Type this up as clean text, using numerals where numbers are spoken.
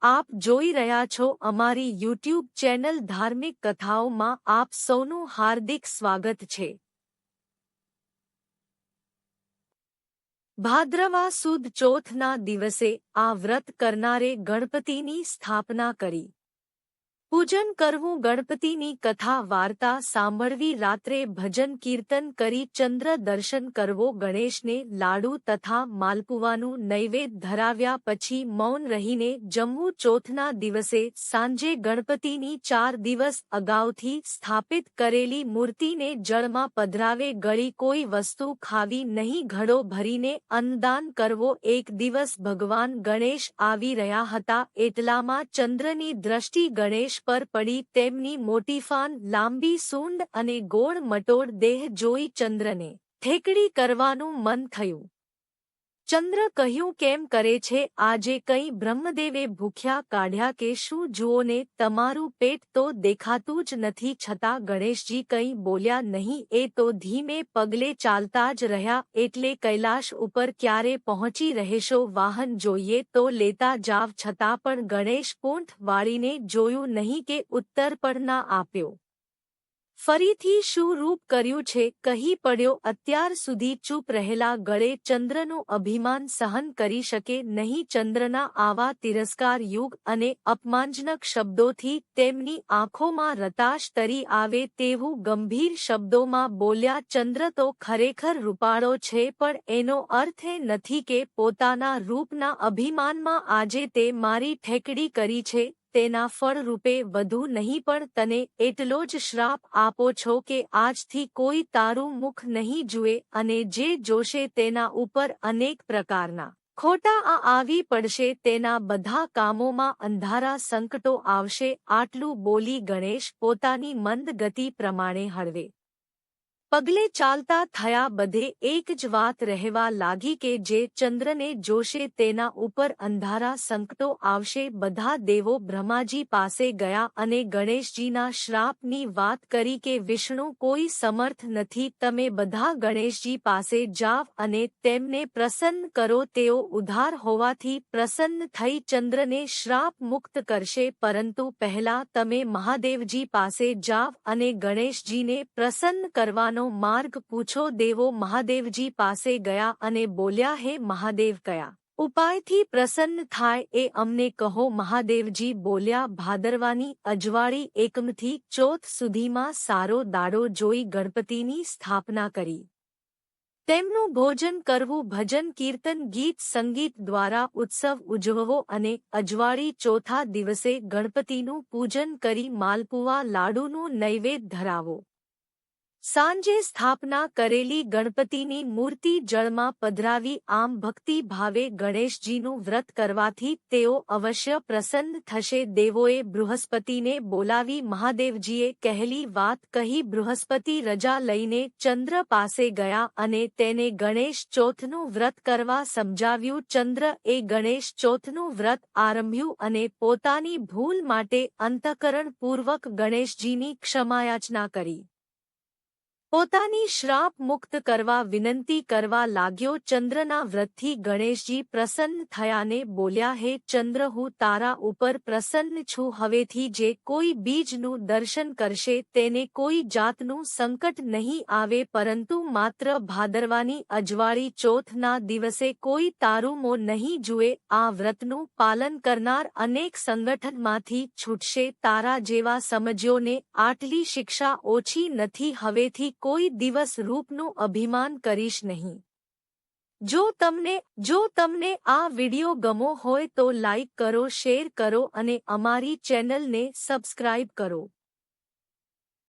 આપ જોઈ રહ્યા છો અમારી યુટ્યુબ ચેનલ ધાર્મિક કથાઓમાં આપ સૌનું હાર્દિક સ્વાગત છે। ભાદ્રવા સુદ ચોથના દિવસે આ વ્રત કરનારે ગણપતિની સ્થાપના કરી પૂજન કરવું, ગણપતિની કથા વાર્તા સાંભળવી, રાત્રે ભજન કીર્તન કરી ચંદ્ર દર્શન કરવો, ગણેશને લાડુ તથા માલપુવાનું નૈવેદ્ય ધરાવ્યા પછી મૌન રહીને જમવું। ચોથના દિવસે સાંજે ગણપતિની 4 દિવસ અગાઉથી સ્થાપિત કરેલી મૂર્તિને જળમાં પધરાવે, ગળી કોઈ વસ્તુ ખાવી નહીં, ઘડો ભરીને અન્નદાન કરવો। એક દિવસ ભગવાન ગણેશ આવી રહ્યા હતા એટલામાં ચંદ્રની દ્રષ્ટિ ગણેશ પર પડી। તેમની મોટી ફાન, લાંબી સૂંઢ અને ગોળ મટોળ દેહ જોઈ ચંદ્રને ઠેકડી કરવાનું મન થયું। ચંદ્ર કહ્યું, કેમ કરે છે આજે કંઈ? બ્રહ્મદેવે ભૂખ્યા કાઢ્યા કે શું? જુઓને, તમારું પેટ તો દેખાતું જ નથી। છતાં ગણેશજી કંઈ બોલ્યા નહીં, એ તો ધીમે પગલે ચાલતા જ રહ્યા। એટલે કૈલાશ ઉપર ક્યારે પહોંચી રહેશો? વાહન જોઈએ તો લેતા જાવ। છતાં પણ ગણેશ પૂંઠ વાળીને જોયું નહીં કે ઉત્તર પણ ના આપ્યો। ફરીથી શું રૂપ કર્યું છે કહી પડ્યો। અત્યાર સુધી ચૂપ રહેલા ગળે ચંદ્રનું અભિમાન સહન કરી શકે નહીં। ચંદ્રના આવા તિરસ્કાર યુગ અને અપમાનજનક શબ્દોથી તેમની આંખોમાં રતાશ તરી આવે તેવું ગંભીર શબ્દોમાં બોલ્યા। ચંદ્ર તો ખરેખર રૂપાળો છે, પણ એનો અર્થ એ નથી કે પોતાના રૂપના અભિમાનમાં આજે તે મારી ઠેકડી કરી છે। તેના ફળ રૂપે વધુ નહીં, પણ તને એટલો જ શ્રાપ આપો છો કે આજથી કોઈ તારું મુખ નહીં જુએ, અને જે જોશે તેના ઉપર અનેક પ્રકારના ખોટા આવી પડશે। તેના બધા કામોમાં અંધારા સંકટો આવશે। આટલું બોલી ગણેશ પોતાની મંદ ગતિ પ્રમાણે હળવે પગલે ચાલતા થયા। બધે એક જ વાત રહેવા લાગી કે જે ચંદ્રને જોશે તેના ઉપર અંધારા સંકટો આવશે। બધા દેવો બ્રહ્માજી પાસે ગયા અને ગણેશજીના શ્રાપની વાત કરી કે વિષ્ણુ કોઈ સમર્થ નથી, તમે બધા ગણેશજી પાસે જાવ અને તેમને પ્રસન્ન કરો, તેઓ ઉદાર હોવાથી પ્રસન્ન થઈ ચંદ્રને શ્રાપ મુક્ત કરશે। પરંતુ પહેલા તમે મહાદેવજી પાસે જાવ અને ગણેશજીને પ્રસન્ન કરવાનો માર્ગ પૂછો। દેવો મહાદેવજી પાસે ગયા અને બોલ્યા, હે મહાદેવ, કયા ઉપાયથી પ્રસન્ન થાય એ અમને કહો। મહાદેવજી બોલ્યા, ભાદરવાની અજવાળી એકમથી ચોથ સુધીમાં સારો દાડો જોઈ ગણપતિની સ્થાપના કરી, તેમનું ભોજન કરવું, ભજન કીર્તન ગીત સંગીત દ્વારા ઉત્સવ ઉજવવો અને અજવાળી ચોથા દિવસે ગણપતિનું પૂજન કરી માલપુવા લાડુનું નૈવેદ્ય ધરાવો। સાંજે સ્થાપના કરેલી ગણપતિની મૂર્તિ જળમાં પધરાવી। આમ ભક્તિ ભાવે ગણેશજીનું વ્રત કરવાથી તેઓ અવશ્ય પ્રસન્ન થશે। દેવોએ બૃહસ્પતિને બોલાવી મહાદેવજીએ કહેલી વાત કહી। બૃહસ્પતિ રજા લઈને ચંદ્ર પાસે ગયા અને તેને ગણેશ ચોથનું વ્રત કરવા સમજાવ્યું। ચંદ્ર એ ગણેશ ચોથનું વ્રત આરંભ્યું અને પોતાની ભૂલ માટે અંતઃકરણપૂર્વક ગણેશજીની ક્ષમાયાચના કરી, પોતાની શ્રાપ મુક્ત કરવા વિનંતી કરવા લાગ્યો। ચંદ્રના વ્રતથી ગણેશજી પ્રસન્ન થયાને બોલ્યા, હે ચંદ્ર, હું તારા ઉપર પ્રસન્ન છું। હવેથી જે કોઈ બીજનું દર્શન કરશે તેને કોઈ જાતનું સંકટ નહીં આવે, પરંતુ માત્ર ભાદરવાની અજવાળી ચોથના દિવસે કોઈ તારું મોં નહીં જુએ। આ વ્રતનું પાલન કરનાર અનેક સંગઠનમાંથી છૂટશે। તારા જેવા સમજ્યોને આટલી શિક્ષા ઓછી નથી। હવેથી કોઈ દિવસ રૂપનું અભિમાન કરીશ નહીં। જો તમને આ વિડિયો ગમો હોય તો લાઈક કરો, શેર કરો અને અમારી ચેનલને સબસ્ક્રાઇબ કરો।